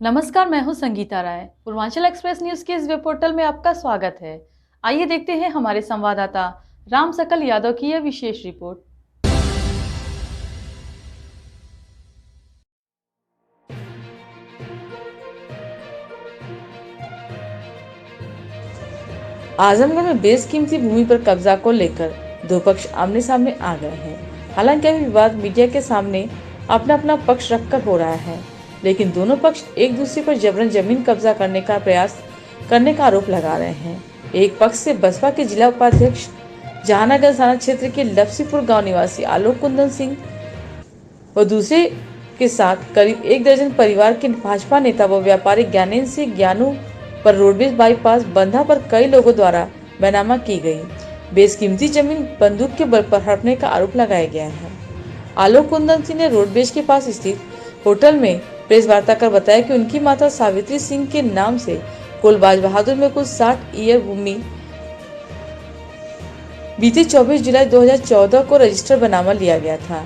नमस्कार, मैं हूं संगीता राय। पूर्वांचल एक्सप्रेस न्यूज के इस वेब पोर्टल में आपका स्वागत है। आइए देखते हैं हमारे संवाददाता राम सकल यादव की यह विशेष रिपोर्ट। आजमगढ़ में बेशकीमती भूमि पर कब्जा को लेकर दो पक्ष आमने सामने आ गए हैं। हालांकि अभी विवाद मीडिया के सामने अपना अपना पक्ष रखकर हो रहा है, लेकिन दोनों पक्ष एक दूसरे पर जबरन जमीन कब्जा करने का प्रयास करने का आरोप लगा रहे हैं। एक पक्ष से बसपा के जिला उपाध्यक्ष जहानागंज थाना क्षेत्र के लपसीपुर गांव निवासी आलोक कुंदन सिंह व दूसरे के साथ करीब एक दर्जन परिवार के भाजपा नेता व व्यापारी ज्ञानेंद्र सिंह ज्ञानू पर रोडवेज बाईपास बंधा पर कई लोगों द्वारा बैनामा की गई बेशकीमती जमीन बंदूक के बल पर हड़पने का आरोप लगाया गया है। आलोक कुंदन सिंह ने रोडवेज के पास स्थित होटल में प्रेस वार्ता कर बताया कि उनकी माता सावित्री सिंह के नाम से कोलबाज बहादुर में कुछ 60 ईयर भूमि बीते 24 जुलाई 2014 को रजिस्टर बनामा लिया गया था।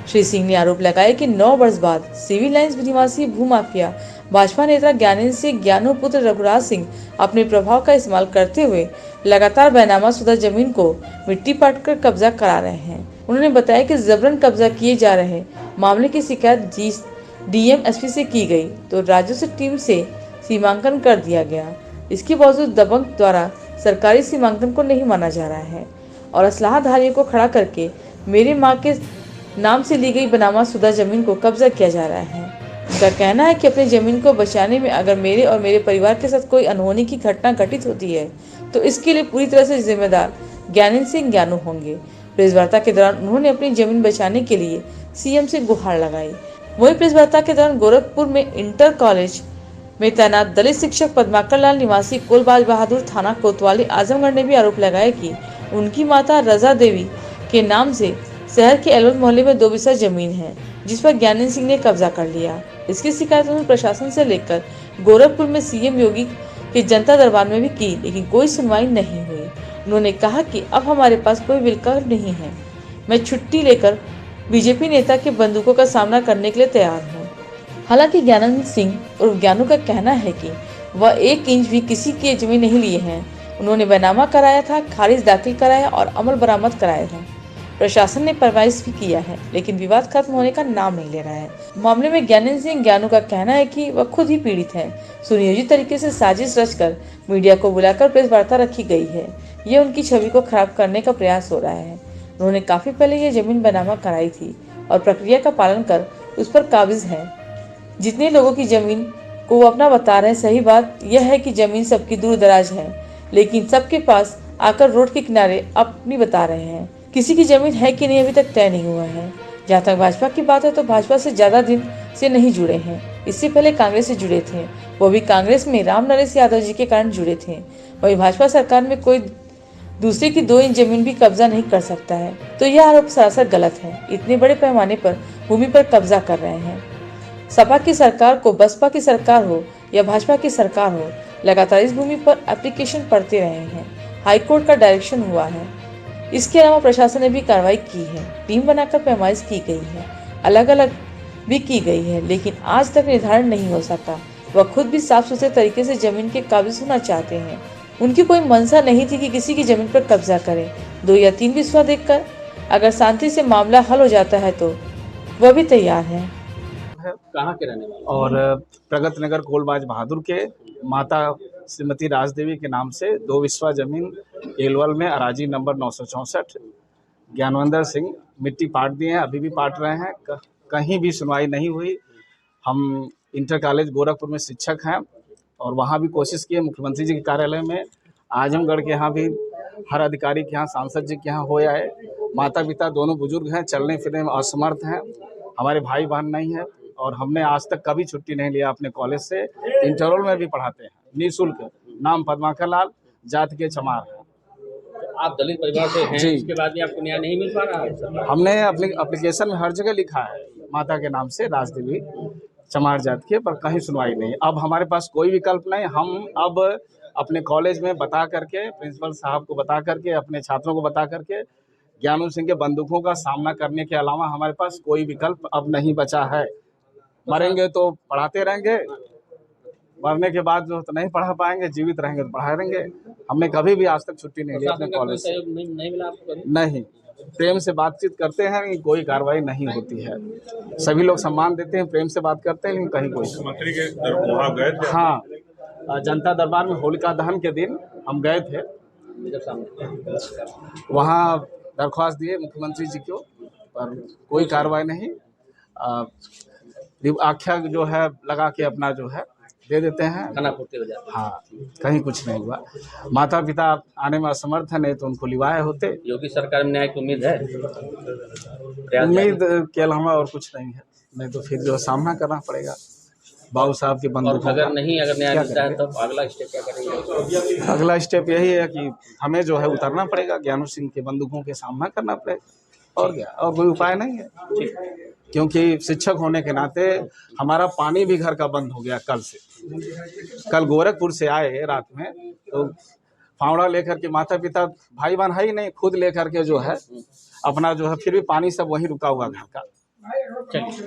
श्री सिंह ने आरोप लगाया कि 9 वर्ष बाद सिविल लाइंस निवासी भूमाफिया भाजपा नेता ज्ञानेंद्र सिंह ज्ञानू पुत्र रघुराज सिंह अपने प्रभाव का इस्तेमाल करते हुए लगातार बैनामा शुदा जमीन को मिट्टी पाट कर कब्जा करा रहे हैं। उन्होंने बताया कि जबरन कब्जा किए जा रहे मामले की शिकायत डीएम एसपी से की गई तो राजस्व टीम से सीमांकन कर दिया गया। इसके बावजूद दबंग द्वारा सरकारी सीमांकन को नहीं माना जा रहा है और असलाहधारियों को खड़ा करके मेरी मां के नाम से ली गई बनामा शुदा जमीन को कब्जा किया जा रहा है। उनका कहना है कि अपनी जमीन को बचाने में अगर मेरे और मेरे परिवार के साथ कोई अनहोनी की घटना घटित होती है तो इसके लिए पूरी तरह से जिम्मेदार ज्ञानेंद्र सिंह ज्ञानू होंगे। प्रेस वार्ता के दौरान उन्होंने अपनी जमीन बचाने के लिए सीएम से गुहार लगाई। वही प्रेस वार्ता के दौरान गोरखपुर में इंटर कॉलेज में तैनात दलित शिक्षक पद्माकर लाल निवासी कोलबाज बहादुर थाना कोतवाली आजमगढ़ ने भी आरोप लगाया कि उनकी माता रजा देवी के नाम से शहर के एलवन मोहल्ले में 2 बिस्सा जमीन है जिस पर ज्ञानेंद्र सिंह ने कब्जा कर लिया। इसकी शिकायत उन्होंने प्रशासन से लेकर गोरखपुर में सीएम योगी के जनता दरबार में भी की, लेकिन कोई सुनवाई नहीं हुई। उन्होंने कहा कि अब हमारे पास कोई विकल्प नहीं है, मैं छुट्टी लेकर बीजेपी नेता के बंदूकों का सामना करने के लिए तैयार हूँ। हालांकि ज्ञानेंद्र सिंह और ज्ञानू का कहना है कि वह 1 इंच भी किसी की जमीन नहीं लिए हैं। उन्होंने बैनामा कराया था, खारिज दाखिल कराया और अमल बरामद कराया है। प्रशासन ने परवाइश भी किया है, लेकिन विवाद खत्म होने का नाम नहीं ले रहा है। मामले में ज्ञानेंद्र सिंह ज्ञानू का कहना है कि वह खुद ही पीड़ित है। सुनियोजित तरीके से साजिश रचकर मीडिया को बुलाकर प्रेस वार्ता रखी गई है। ये उनकी छवि को खराब करने का प्रयास हो रहा है। उन्होंने काफी पहले ये जमीन बैनामा कराई थी और प्रक्रिया का पालन कर उस पर काबिज है। जितने लोगों की जमीन को वो अपना बता रहे हैं, सही बात यह है कि जमीन सबकी दूर दराज है, लेकिन सबके पास आकर रोड के किनारे अपनी बता रहे हैं। किसी की जमीन है कि नहीं अभी तक तय नहीं हुआ है। जहाँ तक भाजपा की बात है तो भाजपा से ज्यादा दिन से नहीं जुड़े हैं। इससे पहले कांग्रेस से जुड़े थे, वो भी कांग्रेस में राम नरेश यादव जी के कारण जुड़े थे। वही भाजपा सरकार में कोई दूसरे की 2 इंच जमीन भी कब्जा नहीं कर सकता है, तो यह आरोप सरासर गलत है। इतने बड़े पैमाने पर भूमि पर कब्जा कर रहे हैं। सपा की सरकार को बसपा की सरकार हो या भाजपा की सरकार हो, लगातार इस भूमि पर एप्लीकेशन पड़ते रहे हैं। हाईकोर्ट का डायरेक्शन हुआ है। इसके अलावा प्रशासन ने भी कार्रवाई की है, टीम बनाकर पैमाइश की गई है, अलग अलग भी की गई है, लेकिन आज तक निर्धारण नहीं हो सका। वह खुद भी साफ सुथरे तरीके से जमीन के काबिज होना चाहते हैं। उनकी कोई मंशा नहीं थी कि किसी की जमीन पर कब्जा करें। 2 या 3 बिस्वा देखकर अगर शांति से मामला हल हो जाता है तो वह भी तैयार है। कहाँ के रहने वाले और प्रगत नगर कोलबाज बहादुर के माता श्रीमती राजदेवी के नाम से 2 बिस्वा जमीन एलवल में अराजी नंबर 964 ज्ञानवंदर सिंह मिट्टी पाट दिए हैं, अभी भी पाट रहे हैं। कहीं भी सुनवाई नहीं हुई। हम इंटर कॉलेज गोरखपुर में शिक्षक हैं और वहाँ भी कोशिश किए, मुख्यमंत्री जी के कार्यालय में, आजमगढ़ के यहाँ भी, हर अधिकारी के यहाँ, सांसद जी के यहाँ हो आए। माता पिता दोनों बुजुर्ग हैं, चलने फिरने में असमर्थ हैं, हमारे भाई बहन नहीं है और हमने आज तक कभी छुट्टी नहीं लिया अपने कॉलेज से। इंटरवल में भी पढ़ाते हैं निःशुल्क। नाम पद्माकर लाल, जाति के चमार है। आप दलित परिवार से हैं, जी। इसके बाद भी आपको न्याय नहीं मिल पा रहा है? हमने अपने एप्लीकेशन में हर जगह लिखा है माता के नाम से राजदेवी चमार जाति के, पर कहीं सुनवाई नहीं। अब हमारे पास कोई विकल्प नहीं। हम अब अपने कॉलेज में बता करके, प्रिंसिपल साहब को बता करके, अपने छात्रों को बता करके ज्ञानू सिंह के बंदूकों का सामना करने के अलावा हमारे पास कोई विकल्प अब नहीं बचा है। मरेंगे तो पढ़ाते रहेंगे, मरने के बाद जो तो नहीं पढ़ा पाएंगे, जीवित रहेंगे तो पढ़ाएंगे। हमने कभी भी आज तक छुट्टी नहीं ली अपने प्रशासन का कोई कॉलेज से। सहयोग नहीं मिला आपको कभी? नहीं, प्रेम से बातचीत करते हैं लेकिन कोई कार्रवाई नहीं होती है। सभी लोग सम्मान देते हैं, प्रेम से बात करते हैं, लेकिन कहीं कोई मुख्यमंत्री के वहाँ गए थे? हाँ, जनता दरबार में होलिका दहन के दिन हम गए थे, इधर सामने वहाँ दरख्वास्त दिए मुख्यमंत्री जी को, पर कोई कार्रवाई नहीं। आख्या जो है लगा के अपना जो है दे देते हैं। खाना पूर्ति हो जाता हाँ, कहीं कुछ नहीं हुआ। माता पिता आने में असमर्थ है, नहीं तो उनको लिवाए होते। है। योगी सरकार में न्याय की उम्मीद है? प्रयास उम्मीद के अलावा और कुछ नहीं है, नहीं तो फिर जो सामना करना पड़ेगा बाबू साहब की और बंदूकों अगर का। नहीं, अगर न्याय क्या मिलता है करेंगे? तब अगला स्टेप क्या करेंगे? अगला स्टेप यही है कि हमें जो है उतरना पड़ेगा, ज्ञानू सिंह के बंदूकों के सामना करना पड़ेगा, और क्या, और कोई उपाय नहीं है। क्योंकि शिक्षक होने के नाते हमारा पानी भी घर का बंद हो गया कल से। कल गोरखपुर से आए रात में, तो फावड़ा लेकर के माता पिता भाई बहन है ही नहीं, खुद लेकर के जो है अपना जो है, फिर भी पानी सब वहीं रुका हुआ घर का।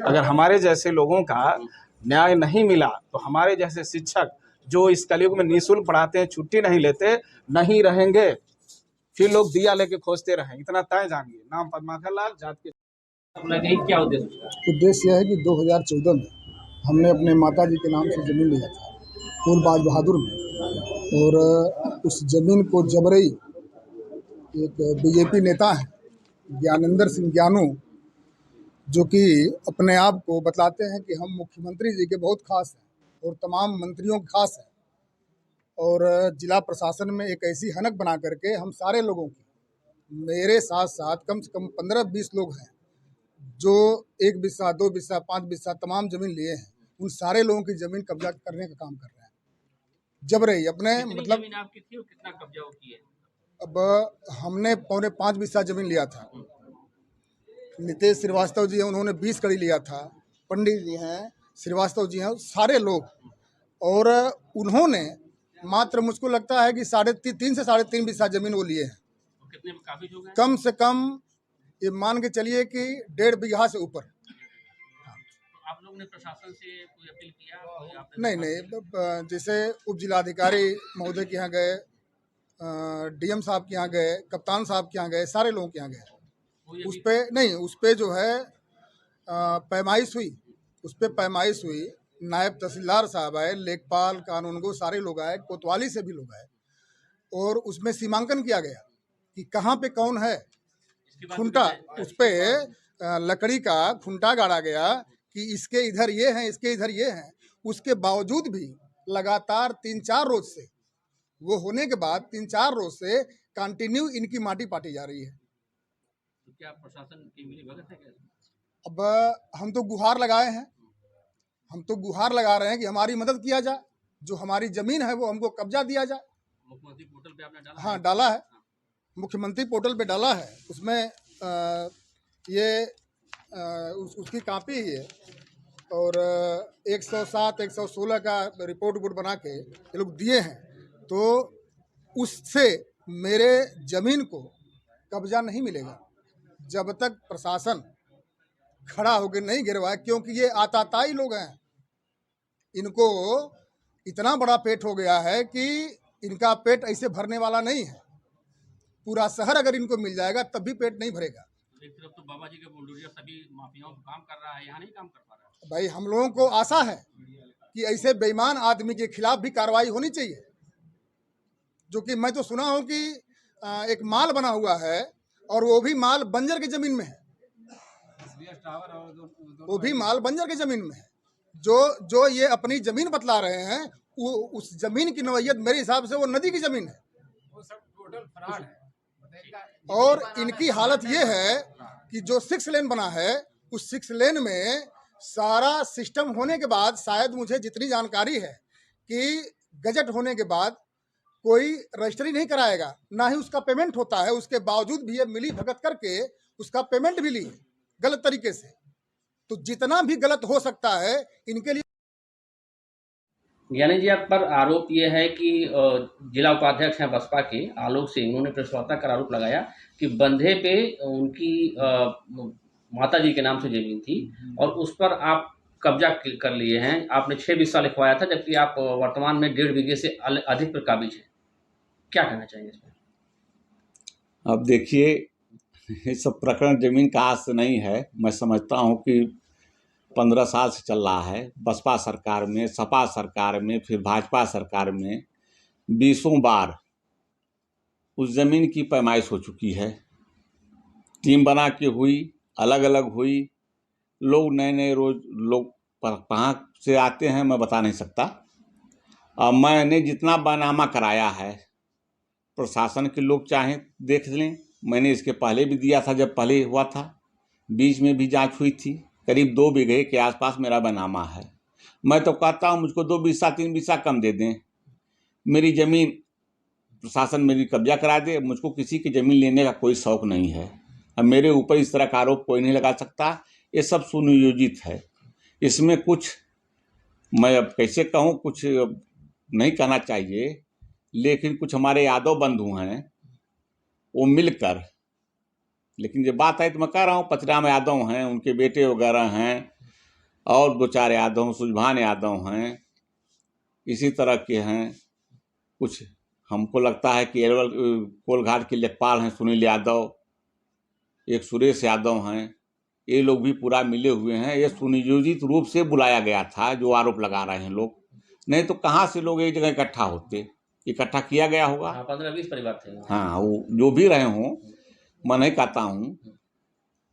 अगर हमारे जैसे लोगों का न्याय नहीं मिला तो हमारे जैसे शिक्षक जो इस कलयुग में निःशुल्क पढ़ाते हैं, छुट्टी नहीं लेते, नहीं रहेंगे। फिर लोग दिया लेके खोजते रहें, इतना तय जानिए। नाम पद्माकर लाल, जात के। अपना यही क्या उद्देश्य? उद्देश्य यह है कि 2014 में हमने अपने माता जी के नाम से ज़मीन लिया था फूलबाज बहादुर में, और उस ज़मीन को जबरई एक बीजेपी नेता हैं ज्ञानेंद्र सिंह ज्ञानू, जो कि अपने आप को बतलाते हैं कि हम मुख्यमंत्री जी के बहुत खास हैं और तमाम मंत्रियों के खास हैं, और जिला प्रशासन में एक ऐसी हनक बना करके हम सारे लोगों की, मेरे साथ साथ कम से कम 15-20 लोग हैं जो 1 बिस्सा 2 बिस्सा 5 बिस्सा तमाम ज़मीन लिए हैं, उन सारे लोगों की ज़मीन कब्जा करने का काम कर रहे हैं जबरई अपने। मतलब जमीन आपकी थी और कितना कब्जा वो किए? अब हमने 4.5 बिस्सा ज़मीन लिया था। नितेश श्रीवास्तव जी हैं, उन्होंने 20 कड़ी लिया था। पंडित जी हैं, श्रीवास्तव जी हैं, सारे लोग, और उन्होंने मात्र मुझको लगता है कि 3.5 से 3.5 बिस्सा ज़मीन वो लिए हैं। कितने में काबिज हो गए? कम से कम ये मान के चलिए कि 1.5 बीघा से ऊपर। आप लोग ने प्रशासन से कोई अपील किया? नहीं, जैसे उप जिलाधिकारी महोदय के यहाँ गए, डीएम साहब के यहाँ गए, कप्तान साहब के यहाँ गए, सारे लोगों के यहाँ गए। उस पे नहीं, उस पे जो है पैमाइश हुई, उस पे पैमाइश हुई। नायब तहसीलदार साहब आए, लेखपाल, कानूनगो, सारे लोग आए, कोतवाली से भी लोग आए, और उसमें सीमांकन किया गया कि कहाँ पे कौन है। खुंटा, उस पे लकड़ी का खुंटा गाड़ा गया कि इसके इधर ये हैं, इसके इधर ये हैं। उसके बावजूद भी लगातार 3-4 रोज से, वो होने के बाद 3-4 रोज से कंटिन्यू इनकी माटी पाटी जा रही है। तो क्या प्रशासन की मिलीभगत है क्या? अब हम तो गुहार लगाए हैं, हम तो गुहार लगा रहे हैं कि हमारी मदद किया जाए, जो हमारी ज़मीन है वो हमको कब्जा दिया जाए। मुख्यमंत्री पोर्टल पे आपने डाला? हाँ, डाला है, मुख्यमंत्री पोर्टल पे डाला है। उसमें उसकी कापी ही है, और 107, 116 का रिपोर्ट बना के ये लोग दिए हैं। तो उससे मेरे ज़मीन को कब्जा नहीं मिलेगा जब तक प्रशासन खड़ा होकर नहीं गिरवाए, क्योंकि ये आताताई लोग हैं। इनको इतना बड़ा पेट हो गया है कि इनका पेट ऐसे भरने वाला नहीं है। पूरा शहर अगर इनको मिल जाएगा तब भी पेट नहीं भरेगा। एक तरफ तो बाबा जी के बुलडोजर सभी माफियाओं को काम कर रहा है, यहाँ नहीं काम कर पा रहा है। भाई, हम लोगों को आशा है कि ऐसे बेईमान आदमी के खिलाफ भी कार्रवाई होनी चाहिए। जो कि मैं तो सुना हूँ कि एक माल बना हुआ है, और वो भी माल बंजर की ज़मीन में है, वो भी माल बंजर की ज़मीन में है। जो ये अपनी ज़मीन बतला रहे हैं, वो उस ज़मीन की नौयत मेरे हिसाब से वो नदी की ज़मीन है। वो सब टोटल फ्रॉड है। और इनकी हालत ये है कि जो 6 लेन बना है, उस 6 लेन में सारा सिस्टम होने के बाद, शायद मुझे जितनी जानकारी है कि गजट होने के बाद कोई रजिस्ट्री नहीं कराएगा, ना ही उसका पेमेंट होता है। उसके बावजूद भी ये मिली भगत करके उसका पेमेंट भी ली गलत तरीके से। तो जितना भी गलत हो सकता है इनके लिए। ज्ञानी जी, आप पर आरोप ये है कि जिला उपाध्यक्ष हैं बसपा के आलोक सिंह, उन्होंने प्रेसवार्ता कर आरोप लगाया कि बंधे पे उनकी माता जी के नाम से जमीन थी, और उस पर आप कब्जा कर लिए हैं। आपने 6 बिस्सा लिखवाया था, जबकि आप वर्तमान में 1.5 बीघे से अधिक पर काबिज हैं। क्या कहना चाहेंगे इस पर? अब देखिए, ये सब प्रकरण जमीन का आज से नहीं है। मैं समझता हूँ कि 15 साल से चल रहा है। बसपा सरकार में, सपा सरकार में, फिर भाजपा सरकार में 20 बार उस ज़मीन की पैमाइश हो चुकी है। टीम बना के हुई, अलग अलग हुई, लोग नए नए रोज लोग कहाँ से आते हैं मैं बता नहीं सकता। मैंने जितना बैनामा कराया है, प्रशासन के लोग चाहें देख लें। मैंने इसके पहले भी दिया था, जब पहले हुआ था, बीच में भी जांच हुई थी। करीब 2 बीघे के आसपास मेरा बैनामा है। मैं तो कहता हूँ मुझको 2 बिस्सा 3 बिस्सा कम दे दें, मेरी ज़मीन प्रशासन मेरी कब्जा करा दे। मुझको किसी की ज़मीन लेने का कोई शौक़ नहीं है। अब मेरे ऊपर इस तरह का आरोप कोई नहीं लगा सकता। ये सब सुनियोजित है। इसमें कुछ मैं अब कैसे कहूँ, कुछ नहीं कहना चाहिए, लेकिन कुछ हमारे यादव बंधु हैं, वो मिलकर, लेकिन जब बात है तो मैं कह रहा हूँ, पचराम यादव हैं, उनके बेटे वगैरह हैं, और 2-4 यादव, सुजभान यादव हैं, इसी तरह के हैं कुछ। हमको लगता है कि एरवल कोलघाट के लेखपाल हैं सुनील यादव, एक सुरेश यादव हैं, ये लोग भी पूरा मिले हुए हैं। ये सुनियोजित रूप से बुलाया गया था, जो आरोप लगा रहे हैं लोग। नहीं तो कहाँ से लोग एक जगह इकट्ठा होते, इकट्ठा किया गया होगा। 15-20 परिवार थे। हाँ, वो जो भी रहे हों, मैं नहीं कहता हूँ।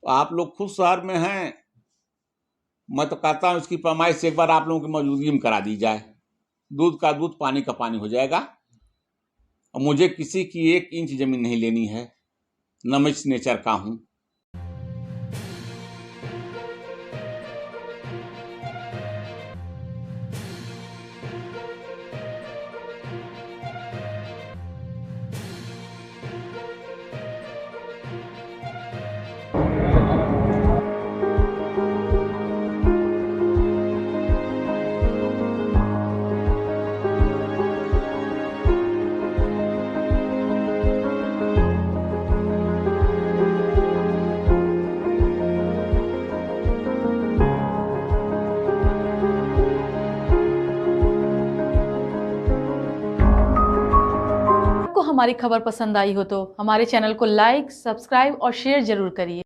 आप लोग खुद शहर में हैं, मैं तो कहता हूँ इसकी पैमाइश एक बार आप लोगों की मौजूदगी में करा दी जाए। दूध का दूध, पानी का पानी हो जाएगा। और मुझे किसी की 1 इंच ज़मीन नहीं लेनी है, न मैं इस नेचर का हूँ। आपको हमारी खबर पसंद आई हो तो हमारे चैनल को लाइक, सब्सक्राइब और शेयर जरूर करिए।